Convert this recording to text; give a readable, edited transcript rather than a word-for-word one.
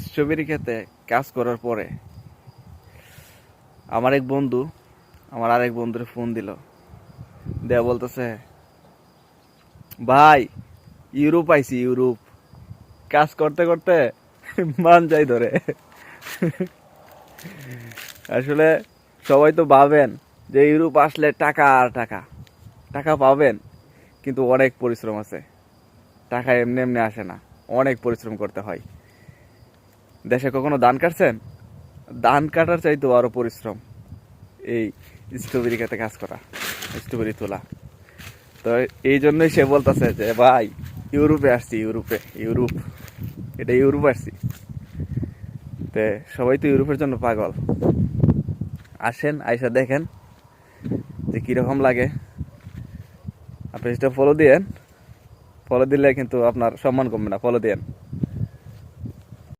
Strawberry খেতে কাজ করার পরে আমার আরেক বন্ধুর ফোন দিল, দেয়া বলতেছে, ভাই ইউরোপ আইছি, ইউরোপ কাজ করতে করতে মান যাই ধরে। আসলে সবাই তো ভাবেন যে ইউরোপ আসলে টাকা আর টাকা, টাকা পাবেন, কিন্তু অনেক পরিশ্রম আছে। টাকা এমনি এমনি আসে না, অনেক পরিশ্রম করতে হয়। দেশে কখনো ধান কাটছেন? ধান কাটার চাইতো আরো পরিশ্রম এই স্ট্রবেরি খেতে কাজ করা, স্ট্রবেরি তোলা। তো এই জন্যই সে বলতেছে যে ভাই ইউরোপে আসছি, ইউরোপ, এটা ইউরোপ আসছি। তে সবাই তো ইউরোপের জন্য পাগল। আসেন, আইসা দেখেন যে কিরকম লাগে। আপনি সেটা ফলো দিয়েন, ফলো দিলে কিন্তু আপনার সম্মান কমবে না, ফলো দিয়েন।